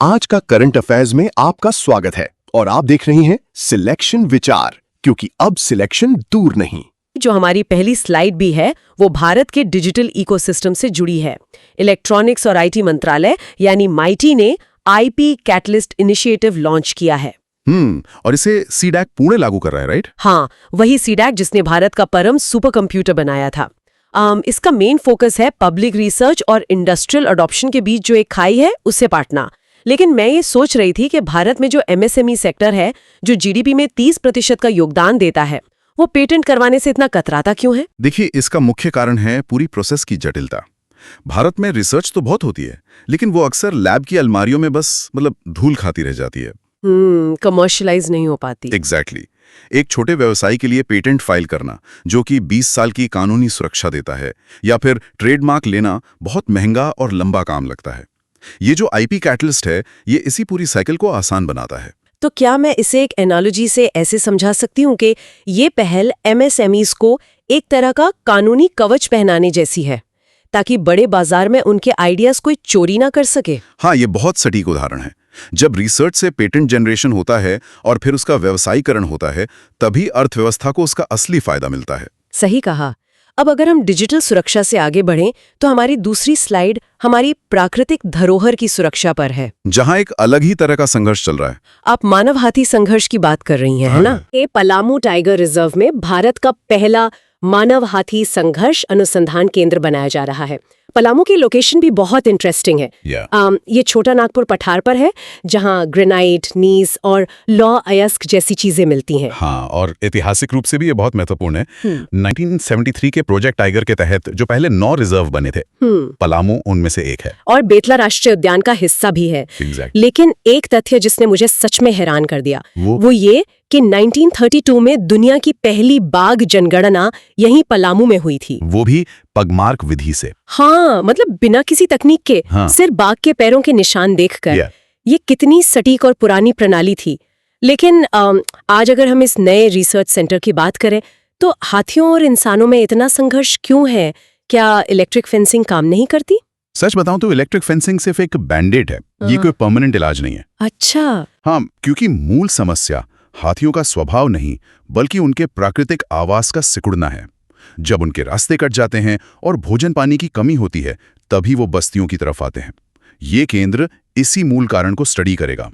आज का current affairs में आपका स्वागत है और आप देख रहे हैं सिलेक्शन विचार, क्योंकि अब सिलेक्शन दूर नहीं। जो हमारी पहली स्लाइड भी है वो भारत के डिजिटल इकोसिस्टम से जुड़ी है। इलेक्ट्रॉनिक्स और आईटी मंत्रालय यानी माइटी ने आईपी कैटलिस्ट इनिशिएटिव लॉन्च किया है। और इसे सीडैक पुणे लागू कर रहा है, राइट? हाँ, वही सीडैक जिसने भारत का परम सुपर कंप्यूटर बनाया था। इसका मेन फोकस है पब्लिक रिसर्च और इंडस्ट्रियल अडॉप्शन के बीच जो एक खाई है उसे पाटना। लेकिन मैं ये सोच रही थी कि भारत में जो एमएसएमई सेक्टर है, जो जीडीपी में 30% का योगदान देता है, वो पेटेंट करवाने से इतना कतराता क्यों है? देखिए, इसका मुख्य कारण है पूरी प्रोसेस की जटिलता। भारत में रिसर्च तो बहुत होती है, लेकिन वो अक्सर लैब की अलमारियों में बस धूल खाती रह जाती है। कमर्शियलाइज नहीं हो पाती। एग्जैक्टली। एक छोटे व्यवसायी के लिए पेटेंट फाइल करना, जो कि 20 साल की कानूनी सुरक्षा देता है, या फिर ट्रेडमार्क लेना बहुत महंगा और लंबा काम लगता है। ये जो आईपी कैटलिस्ट है, ये इसी पूरी साइकिल को आसान बनाता है। तो क्या मैं इसे एक एनालॉजी से ऐसे समझा सकती हूँ कि ये पहल एमएसएमईज को एक तरह का कानूनी कवच पहनाने जैसी है, ताकि बड़े बाजार में उनके आइडियाज कोई चोरी ना कर सके? हाँ, ये बहुत सटीक उदाहरण है। जब रिसर्च से पेटेंट जनरेशन होता है और फिर उसका व्यवसायीकरण होता है, तभी अर्थव्यवस्था को उसका असली फायदा मिलता है। सही कहा। अब अगर हम डिजिटल सुरक्षा से आगे बढ़ें तो हमारी दूसरी स्लाइड हमारी प्राकृतिक धरोहर की सुरक्षा पर है, जहां एक अलग ही तरह का संघर्ष चल रहा है। आप मानव हाथी संघर्ष की बात कर रही हैं, है ना? ये पलामू टाइगर रिजर्व में भारत का पहला मानव हाथी संघर्ष अनुसंधान केंद्र बनाया जा रहा है। पलामू की लोकेशन भी बहुत इंटरेस्टिंग है। ये छोटा नागपुर पठार पर है, जहां ग्रेनाइट, नीस और लॉ अयस्क जैसी चीजें मिलती हैं। हाँ, और ऐतिहासिक रूप से भी ये बहुत महत्वपूर्ण है। 1973 के प्रोजेक्ट टाइगर के तहत जो पहले 9 रिजर्व बने थे, पलामू उनमें से एक है। और बेतला राष्ट्रीय उद्यान का हिस्सा भी है। लेकिन एक तथ्य जिसने मुझे सच में हैरान कर दिया, वो ये कि 1932 में दुनिया की पहली बाघ जनगणना यहीं पलामू में हुई थी, वो भी पगमार्क विधि से। हाँ, मतलब बिना किसी तकनीक के, सिर्फ बाघ के पैरों के निशान देखकर। ये कितनी सटीक और पुरानी प्रणाली थी। लेकिन आज अगर हम इस नए रिसर्च सेंटर की बात करें तो हाथियों और इंसानों में इतना संघर्ष क्यों है? क्या इलेक्ट्रिक फेंसिंग काम नहीं करती? सच बताऊं तो इलेक्ट्रिक फेंसिंग सिर्फ एक बैंडेड है, ये कोई परमानेंट इलाज नहीं है। अच्छा। हाँ, क्योंकि मूल समस्या हाथियों का स्वभाव नहीं, बल्कि उनके प्राकृतिक आवास का सिकुड़ना है। जब उनके रास्ते कट जाते हैं और भोजन पानी की कमी होती है, तभी वो बस्तियों की तरफ आते हैं। ये केंद्र इसी मूल कारण को स्टडी करेगा।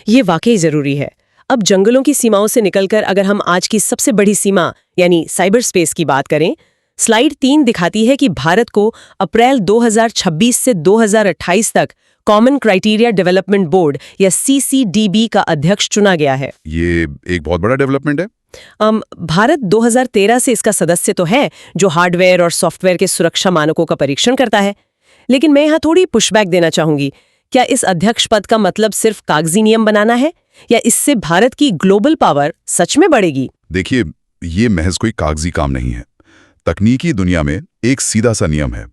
ये वाकई जरूरी है। अब जंगलों की सीमाओं से निकलकर अगर हम आज की सबसे बड़ी सीमा यानी साइबर स्पेस की बात करें, स्लाइड 3 दिखाती है कि भारत को अप्रैल 2026 से 2028 तक कॉमन क्राइटेरिया डेवलपमेंट बोर्ड या सीसीडीबी का अध्यक्ष चुना गया है। ये एक बहुत बड़ा डेवलपमेंट है। भारत 2013 से इसका सदस्य तो है, जो हार्डवेयर और सॉफ्टवेयर के सुरक्षा मानकों का परीक्षण करता है। लेकिन मैं यहाँ थोड़ी पुशबैक देना चाहूंगी। क्या इस अध्यक्ष पद का मतलब सिर्फ कागजी नियम बनाना है, या इससे भारत की ग्लोबल पावर सच में बढ़ेगी? देखिए, ये महज कोई कागजी काम नहीं है। तकनीकी दुनिया में एक सीधा सा नियम है,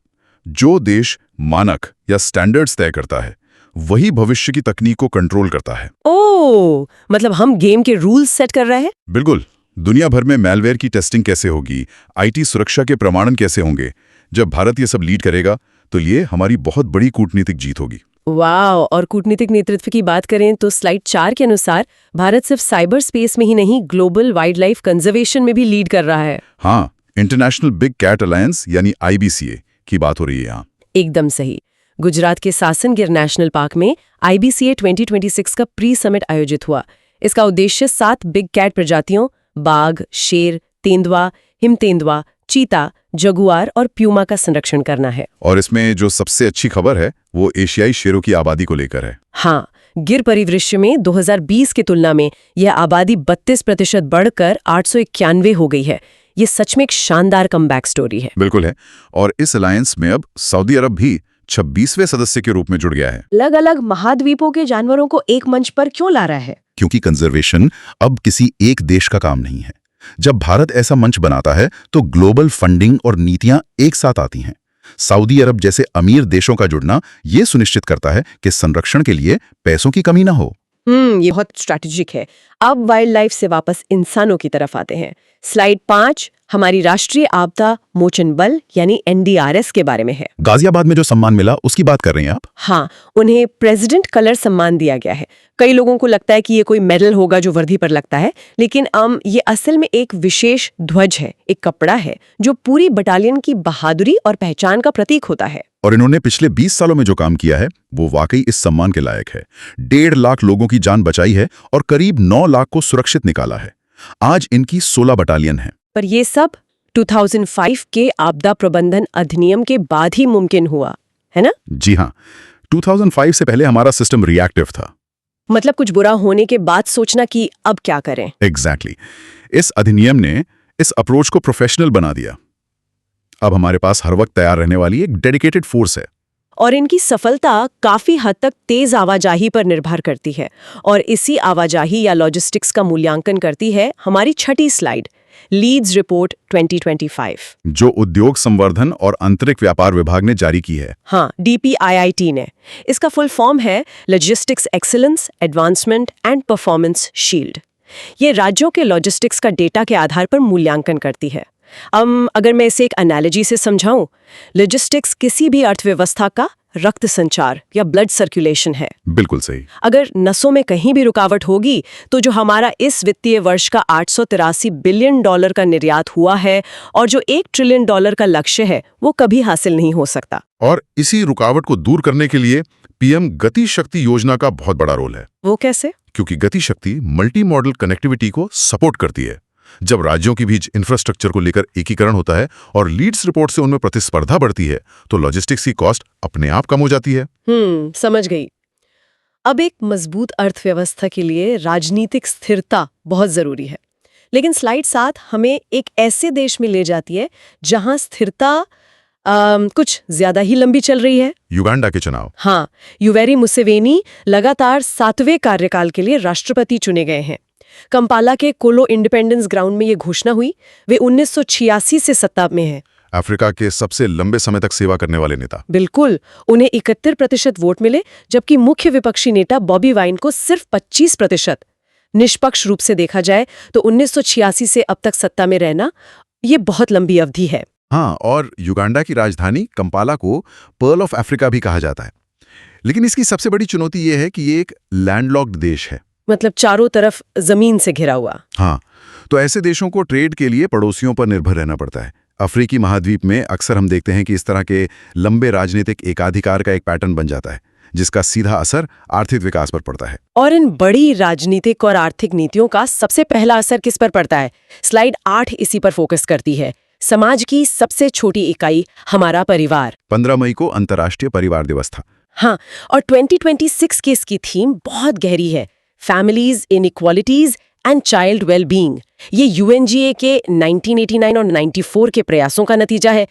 जो देश मानक या स्टैंडर्ड्स तय करता है, वही भविष्य की तकनीक को कंट्रोल करता है। ओह, मतलब हम गेम के रूल्स सेट कर रहे हैं? बिल्कुल। दुनिया भर में मैलवेयर की टेस्टिंग कैसे होगी, आईटी सुरक्षा के प्रमाणन कैसे होंगे, जब भारत ये सब लीड करेगा तो ये हमारी बहुत बड़ी कूटनीतिक जीत होगी। वाह। और कूटनीतिक नेतृत्व की बात करें तो स्लाइड 4 के अनुसार भारत सिर्फ साइबर स्पेस में ही नहीं, ग्लोबल वाइल्ड लाइफ कंजर्वेशन में भी लीड कर रहा है। हाँ, इंटरनेशनल बिग कैट अलायंस यानी IBCA की बात हो रही है यहाँ। एकदम सही। गुजरात के सासनगिर नेशनल पार्क में IBCA 2026 का प्री समिट आयोजित हुआ। इसका उद्देश्य 7 बिग कैट प्रजातियों बाघ, शेर, तेंदुआ, हिमतेंदुआ, चीता, जगुआर और प्यूमा का संरक्षण करना है। और इसमें जो सबसे अच्छी खबर है वो एशियाई शेरों की आबादी को लेकर है। हाँ, गिर परिदृश्य में 2020 की तुलना में यह आबादी 32% बढ़कर 891 हो गई है। ये सच में एक शानदार कमबैक स्टोरी है। बिल्कुल है। और इस अलायंस में अब सऊदी अरब भी 26वें सदस्य के रूप में जुड़ गया है। अलग अलग महाद्वीपों के जानवरों को एक मंच पर क्यों ला रहा है? क्योंकि कंजर्वेशन अब किसी एक देश का काम नहीं है। जब भारत ऐसा मंच बनाता है तो ग्लोबल फंडिंग और नीतियां एक साथ आती हैं। सऊदी अरब जैसे अमीर देशों का जुड़ना ये सुनिश्चित करता है कि संरक्षण के लिए पैसों की कमी ना हो। ये बहुत स्ट्रैटेजिक है। अब वाइल्ड लाइफ से वापस इंसानों की तरफ आते हैं। स्लाइड 5 हमारी राष्ट्रीय आपदा मोचन बल यानी NDRS के बारे में है। गाजियाबाद में जो सम्मान मिला उसकी बात कर रहे हैं आप? हाँ, उन्हें प्रेसिडेंट कलर सम्मान दिया गया है। कई लोगों को लगता है कि ये कोई मेडल होगा जो वर्दी पर लगता है, लेकिन ये असल में एक विशेष ध्वज है, एक कपड़ा है जो पूरी बटालियन की बहादुरी और पहचान का प्रतीक होता है। और इन्होंने पिछले 20 सालों में जो काम किया है वो वाकई इस सम्मान के लायक है। 1.5 लाख लोगों की जान बचाई है और करीब 9 लाख को सुरक्षित निकाला है। आज इनकी 16 बटालियन है। पर ये सब 2005 के आपदा प्रबंधन अधिनियम के बाद ही मुमकिन हुआ, है ना? जी हाँ, 2005 से पहले हमारा सिस्टम रिएक्टिव था। मतलब कुछ बुरा होने के बाद सोचना कि अब क्या करें। एग्जैक्टली। इस अधिनियम ने इस अप्रोच को प्रोफेशनल बना दिया। अब हमारे पास हर वक्त तैयार रहने वाली एक डेडिकेटेड फोर्स है। और इनकी सफलता काफी हद तक तेज आवाजाही पर निर्भर करती है, और इसी आवाजाही या लॉजिस्टिक्स का मूल्यांकन करती है हमारी छठी स्लाइड, लीड्स रिपोर्ट 2025, जो उद्योग संवर्धन और आंतरिक व्यापार विभाग ने जारी की है। हाँ, DPIIT ने। इसका फुल फॉर्म है logistics excellence, advancement and performance shield. ये राज्यों के लॉजिस्टिक्स का डेटा के आधार पर मूल्यांकन करती है। अगर मैं इसे एक एनालॉजी से समझाऊं, लॉजिस्टिक्स किसी भी अर्थव्यवस्था का रक्त संचार या ब्लड सर्कुलेशन है। बिल्कुल सही। अगर नसों में कहीं भी रुकावट होगी तो जो हमारा इस वित्तीय वर्ष का $883 बिलियन का निर्यात हुआ है और जो $1 ट्रिलियन का लक्ष्य है, वो कभी हासिल नहीं हो सकता। और इसी रुकावट को दूर करने के लिए PM गति शक्ति योजना का बहुत बड़ा रोल है। वो कैसे? क्योंकि गति शक्ति मल्टी मॉडल कनेक्टिविटी को सपोर्ट करती है। जब राज्यों के बीच इंफ्रास्ट्रक्चर को लेकर एकीकरण होता है और लीड्स रिपोर्ट से उनमें प्रतिस्पर्धा बढ़ती है, तो लॉजिस्टिक्स की कॉस्ट अपने आप कम हो जाती है। समझ गई। अब एक मजबूत अर्थव्यवस्था के लिए राजनीतिक स्थिरता बहुत जरूरी है, लेकिन स्लाइड 7 हमें एक ऐसे देश में ले जाती है जहां स्थिरता कुछ ज्यादा ही लंबी चल रही है। युगांडा के चुनाव। हाँ, युवेरी मुसेवेनी लगातार 7वें कार्यकाल के लिए राष्ट्रपति चुने गए हैं। कंपाला के कोलो इंडिपेंडेंस ग्राउंड में ये घोषणा हुई। वे 1986 से सत्ता में हैं। अफ्रीका के सबसे लंबे समय तक सेवा करने वाले नेता। बिल्कुल। उन्हें 71% वोट मिले, जबकि मुख्य विपक्षी नेता बॉबी वाइन को सिर्फ 25%। निष्पक्ष रूप से देखा जाए तो 1986 से अब तक सत्ता में रहना ये बहुत लंबी अवधि है। हाँ, और युगांडा की राजधानी कंपाला को पर्ल ऑफ अफ्रीका भी कहा जाता है। लेकिन इसकी सबसे बड़ी चुनौती ये है कि ये एक लैंडलॉक्ड देश है। मतलब चारों तरफ जमीन से घिरा हुआ। हाँ, तो ऐसे देशों को ट्रेड के लिए पड़ोसियों पर निर्भर रहना पड़ता है। अफ्रीकी महाद्वीप में अक्सर हम देखते हैं कि इस तरह के लंबे राजनीतिक एकाधिकार का एक पैटर्न बन जाता है, जिसका सीधा असर आर्थिक विकास पर पड़ता है। और इन बड़ी राजनीतिक और आर्थिक नीतियों का सबसे पहला असर किस पर पड़ता है? स्लाइड 8 इसी पर फोकस करती है। समाज की सबसे छोटी इकाई, हमारा परिवार। 15 मई को अंतर्राष्ट्रीय परिवार दिवस था। हाँ, और 2026 की इसकी थीम बहुत गहरी है, families, inequalities and child wellbeing. ये UNGA के 1989 और 94 के प्रयासों का नतीजा है।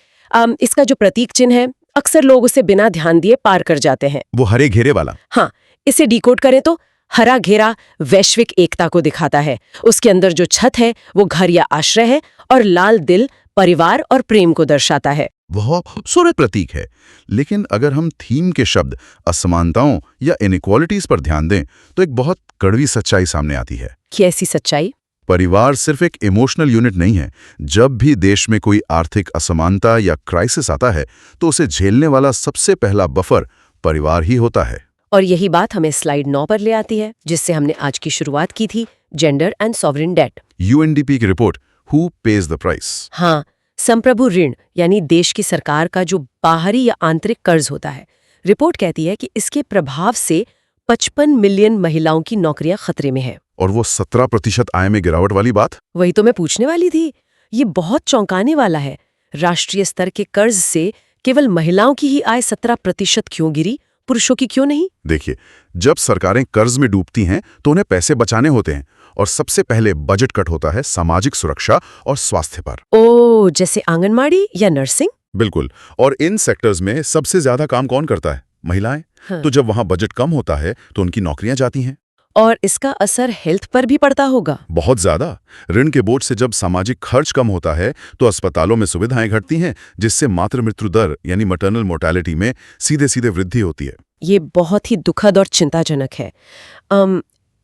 इसका जो प्रतीक चिन्ह है, अक्सर लोग उसे बिना ध्यान दिए पार कर जाते हैं। वो हरे घेरे वाला। हाँ, इसे डिकोड करें तो हरा घेरा वैश्विक एकता को दिखाता है। उसके अंदर जो छत है वो घर या आश्रय है, और लाल दिल परिवार और प्रेम को दर्शाता है। वह खूबसूरत प्रतीक है। लेकिन अगर हम थीम के शब्द असमानताओं या इनइक्वालिटीज पर ध्यान दें तो एक बहुत कड़वी सच्चाई सामने आती है। कैसी सच्चाई? परिवार सिर्फ एक इमोशनल यूनिट नहीं है। जब भी देश में कोई आर्थिक असमानता या क्राइसिस आता है तो उसे झेलने वाला सबसे पहला बफर परिवार ही होता है। और यही बात हमें स्लाइड 9 पर ले आती है, जिससे हमने आज की शुरुआत की थी, gender and sovereign debt. UNDP की report who pays the price. हाँ, संप्रभु ऋण यानी देश की सरकार का जो बाहरी या आंतरिक कर्ज होता है। रिपोर्ट कहती है कि इसके प्रभाव से 55 मिलियन महिलाओं की नौकरियां खतरे में है। और वो 17% आय में गिरावट वाली बात। वही तो मैं पूछने वाली थी। ये बहुत चौंकाने वाला है। राष्ट्रीय स्तर के कर्ज से केवल महिलाओं की ही आय 17% क्यों गिरी, पुरुषों की क्यों नहीं? देखिए, जब सरकारें कर्ज में डूबती हैं तो उन्हें पैसे बचाने होते हैं, और सबसे पहले बजट कट होता है सामाजिक सुरक्षा और स्वास्थ्य पर। ओ, जैसे आंगनबाड़ी या नर्सिंग? बिल्कुल। और इन सेक्टर्स में सबसे ज्यादा काम कौन करता है? महिलाएं। हाँ। तो जब वहां बजट कम होता है तो उनकी नौकरियां जाती हैं। और इसका असर हेल्थ पर भी पड़ता होगा। बहुत ज्यादा। ऋण के बोझ से जब सामाजिक खर्च कम होता है तो अस्पतालों में सुविधाएं घटती हैं, जिससे मातृ मृत्यु दर यानी मैटरनल मोर्टेलिटी में सीधे सीधे वृद्धि होती है। ये बहुत ही दुखद और चिंताजनक है।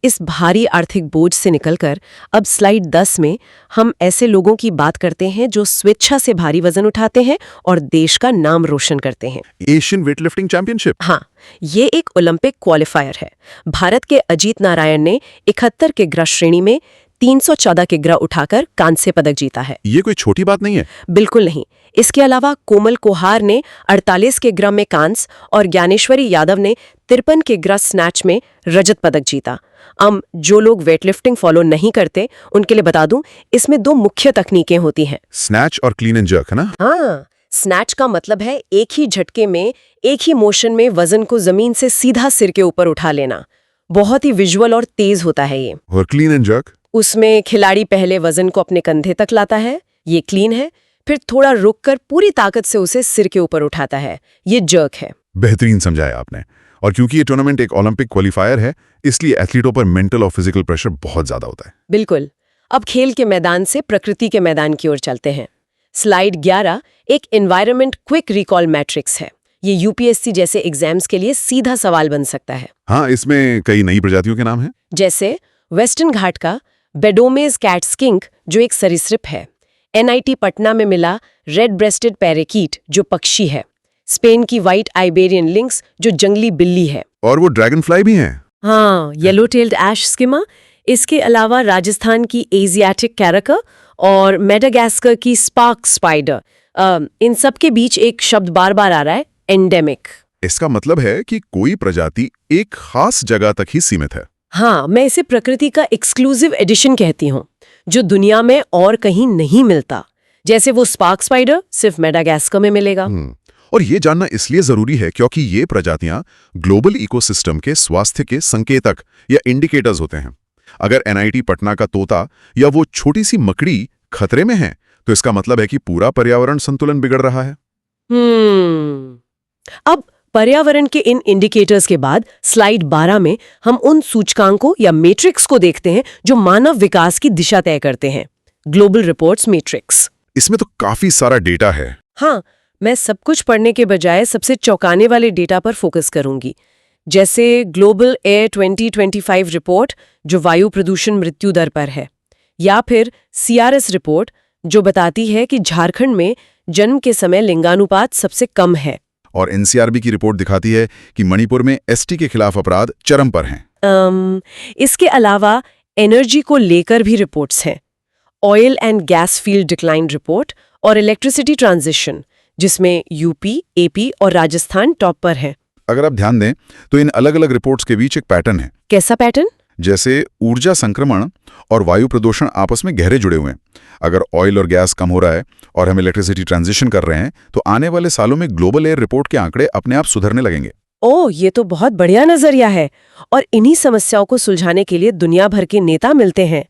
इस भारी आर्थिक बोझ से निकलकर अब स्लाइड 10 में हम ऐसे लोगों की बात करते हैं जो स्वेच्छा से भारी वजन उठाते हैं और देश का नाम रोशन करते हैं। Asian weightlifting championship. हाँ, ये एक ओलंपिक क्वालिफायर है। भारत के अजीत नारायण ने 71 किग्रा श्रेणी में 314 किग्रा उठाकर कांस्य पदक जीता है। ये कोई छोटी बात नहीं है। बिल्कुल नहीं। इसके अलावा कोमल कोहार ने 48 किग्रा में कांस्य और ज्ञानेश्वरी यादव ने 53 किग्रा स्नैच में रजत पदक जीता। जो लोग वेटलिफ्टिंग फॉलो नहीं करते उनके लिए बता दूं, इसमें 2 मुख्य तकनीकें होती हैं। स्नैच और क्लीन एंड जर्क, है ना? हाँ, स्नैच का मतलब है एक ही झटके में, एक ही मोशन में वजन को जमीन से सीधा सिर के ऊपर उठा लेना। बहुत ही विजुअल और तेज होता है ये। और क्लीन एंड जर्क? उसमें खिलाड़ी पहले वजन को अपने कंधे तक लाता है, ये क्लीन है, फिर थोड़ा रुककर पूरी ताकत से उसे सिर के ऊपर उठाता है, ये जर्क है। बेहतरीन समझाया आपने। और क्योंकि ये टूर्नामेंट एक ओलंपिक क्वालिफायर है, इसलिए एथलीटों पर मेंटल और फिजिकल प्रेशर बहुत ज्यादा होता है। बिल्कुल। अब खेल के मैदान से प्रकृति के मैदान की ओर चलते हैं। स्लाइड 11 एक एनवायरनमेंट क्विक रिकॉल मैट्रिक्स है। ये यूपीएससी जैसे एग्जाम्स के लिए सीधा सवाल बन सकता है। हाँ, इसमें कई नई प्रजातियों के नाम हैं। जैसे वेस्टर्न घाट का बेडोमेज कैट स्किंक जो एक सरीसृप है, एनआईटी पटना में मिला रेड ब्रेस्टेड पैरेकीट जो पक्षी है, स्पेन की व्हाइट आइबेरियन लिंक्स जो जंगली बिल्ली है, और वो ड्रैगन फ्लाई भी हैं। हाँ, येलो टेल्ड ऐश स्किमा। इसके अलावा राजस्थान की एशियाटिक कैरका और मेडागास्कर की स्पार्क स्पाइडर। इन सब के बीच एक शब्द बार बार आ रहा है, एंडेमिक। इसका मतलब है कि कोई प्रजाति एक खास जगह तक ही सीमित है। हाँ, मैं इसे प्रकृति का एक्सक्लूसिव एडिशन कहती हूँ, जो दुनिया में और कहीं नहीं मिलता। जैसे वो स्पार्क स्पाइडर सिर्फ मेडागास्कर में मिलेगा। और ये जानना इसलिए जरूरी है क्योंकि ये प्रजातियां ग्लोबल इकोसिस्टम के स्वास्थ्य के संकेतक या इंडिकेटर्स होते हैं। अगर एनआईटी पटना का तोता या वो छोटी सी मकड़ी खतरे में है, तो इसका मतलब है कि पूरा पर्यावरण संतुलन बिगड़ रहा है। अब पर्यावरण के इन इंडिकेटर्स के बाद स्लाइड 12 में हम उन सूचकांकों या मैट्रिक्स को देखते हैं जो मानव विकास की दिशा तय करते हैं। Global reports matrix. इसमें तो काफी सारा डेटा है। हाँ, मैं सब कुछ पढ़ने के बजाय सबसे चौंकाने वाले डेटा पर फोकस करूंगी। जैसे ग्लोबल एयर 2025 रिपोर्ट जो वायु प्रदूषण मृत्यु दर पर है, या फिर सीआरएस रिपोर्ट जो बताती है कि झारखंड में जन्म के समय लिंगानुपात सबसे कम है। और एनसीआरबी की रिपोर्ट दिखाती है कि मणिपुर में एसटी के खिलाफ अपराध चरम पर हैं। इसके अलावा एनर्जी को लेकर भी रिपोर्ट्स हैं। Oil and gas field decline report और इलेक्ट्रिसिटी ट्रांजिशन, जिसमें यूपी, एपी और राजस्थान टॉप पर है। अगर आप ध्यान दें तो इन अलग अलग रिपोर्ट्स के बीच एक पैटर्न है। कैसा पैटर्न? जैसे ऊर्जा संक्रमण और वायु प्रदूषण आपस में गहरे जुड़े हुए हैं। अगर ऑयल और गैस कम हो रहा है और हम इलेक्ट्रिसिटी ट्रांजिशन कर रहे हैं, तो आने वाले सालों में ग्लोबल एयर रिपोर्ट के आंकड़े अपने आप सुधरने लगेंगे। ओह, ये तो बहुत बढ़िया नजरिया है। और इन्हीं समस्याओं को सुलझाने के लिए दुनिया भर के नेता मिलते हैं।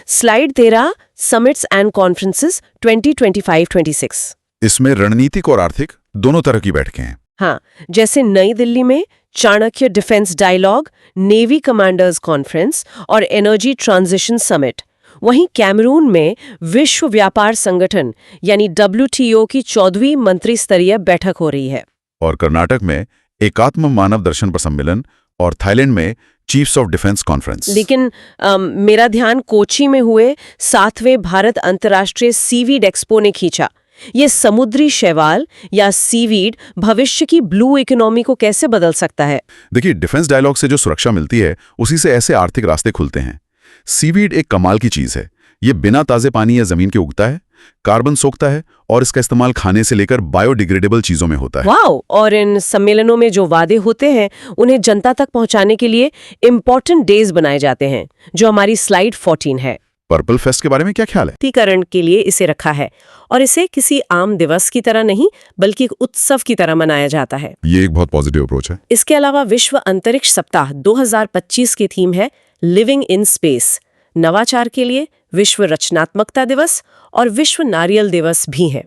Slide 13 summits and conferences 2025-26। इसमें रणनीतिक और आर्थिक दोनों तरह की बैठकें हैं। हाँ, जैसे नई दिल्ली में Chanakya defence dialogue, navy commanders conference और एनर्जी ट्रांजिशन समिट। वहीं कैमरून में विश्व व्यापार संगठन यानी WTO की 14वीं मंत्री स्तरीय बैठक हो रही है। और कर्नाटक में एकात्म मानव दर्शन पर सम्मेलन और थाईलैंड में चीफ्स ऑफ डिफेंस कॉन्फ्रेंस। लेकिन मेरा ध्यान कोची में हुए 7वें भारत अंतर्राष्ट्रीय सीवीड एक्सपो ने खींचा। ये समुद्री शैवाल या सीवीड भविष्य की ब्लू इकोनॉमी को कैसे बदल सकता है? देखिए, डिफेंस डायलॉग से जो सुरक्षा मिलती है, उसी से ऐसे आर्थिक रास्ते खुलते हैं। सीवीड एक कमाल की चीज है। ये बिना ताजे पानी या जमीन के उगता है, कार्बन सोखता है और इसका इस्तेमाल खाने से लेकर बायोडिग्रेडेबल चीजों में होता है। वाओ! और इन सम्मेलनों में जो वादे होते हैं उन्हें जनता तक पहुंचाने के लिए इम्पोर्टेंट डेज बनाए जाते हैं, जो हमारी स्लाइड 14 है। पर्पल फेस्ट के बारे में क्या ख्याल है? टीकाकरण के लिए इसे रखा है और इसे किसी आम दिवस की तरह नहीं बल्कि एक उत्सव की तरह मनाया जाता है। ये एक बहुत पॉजिटिव अप्रोच है। इसके अलावा विश्व अंतरिक्ष सप्ताह 2025 की थीम है लिविंग इन स्पेस। नवाचार के लिए विश्व रचनात्मकता दिवस और विश्व नारियल दिवस भी है।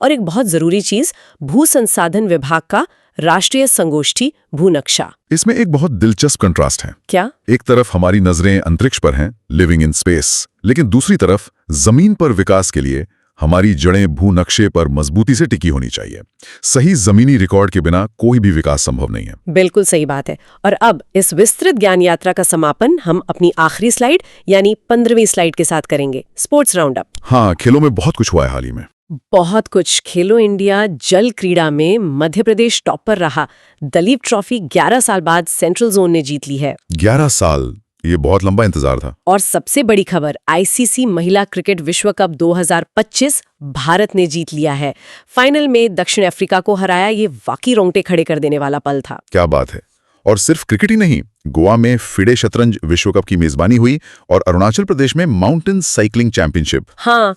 और एक बहुत जरूरी चीज, भू संसाधन विभाग का राष्ट्रीय संगोष्ठी भूनक्शा। इसमें एक बहुत दिलचस्प कंट्रास्ट है। क्या? एक तरफ हमारी नजरें अंतरिक्ष पर हैं, लिविंग इन स्पेस, लेकिन दूसरी तरफ जमीन पर विकास के लिए हमारी जड़ें भूनक्शे पर मजबूती से टिकी होनी चाहिए। सही जमीनी रिकॉर्ड के बिना कोई भी विकास संभव नहीं है। बिल्कुल सही बात है। और अब इस विस्तृत ज्ञान यात्रा का समापन हम अपनी आखिरी स्लाइड यानी 15वीं स्लाइड के साथ करेंगे, स्पोर्ट्स राउंड अप। हाँ, खेलों में बहुत कुछ हुआ है हाल ही में। बहुत कुछ। खेलो इंडिया जल क्रीड़ा में मध्य प्रदेश टॉप पर रहा। दलीप ट्रॉफी 11 साल बाद सेंट्रल जोन ने जीत ली है। 11 साल, ये बहुत लंबा इंतजार था। और सबसे बड़ी खबर, आईसीसी महिला क्रिकेट विश्व कप 2025 भारत ने जीत लिया है। फाइनल में दक्षिण अफ्रीका को हराया। ये वाकई रोंगटे खड़े कर देने वाला पल था। क्या बात है। और सिर्फ क्रिकेट ही नहीं, गोवा में फिडे शतरंज विश्व कप की मेजबानी हुई और अरुणाचल प्रदेश में माउंटेन साइकिलिंग चैंपियनशिप। हाँ,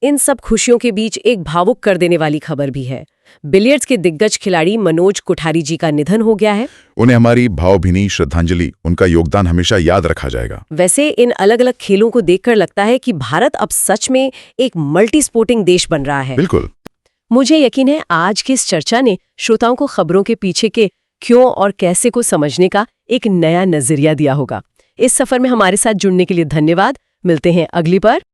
इन सब खुशियों के बीच एक भावुक कर देने वाली खबर भी है। बिलियर्ड्स के दिग्गज खिलाड़ी मनोज कोठारी जी का निधन हो गया है। उन्हें हमारी भावभीनी श्रद्धांजलि, उनका योगदान हमेशा याद रखा जाएगा। वैसे इन अलग अलग खेलों को देखकर लगता है कि भारत अब सच में एक मल्टी स्पोर्टिंग देश बन रहा है। बिल्कुल। मुझे यकीन है आज की इस चर्चा ने श्रोताओं को खबरों के पीछे के क्यों और कैसे को समझने का एक नया नजरिया दिया होगा। इस सफर में हमारे साथ जुड़ने के लिए धन्यवाद। मिलते हैं अगली बार।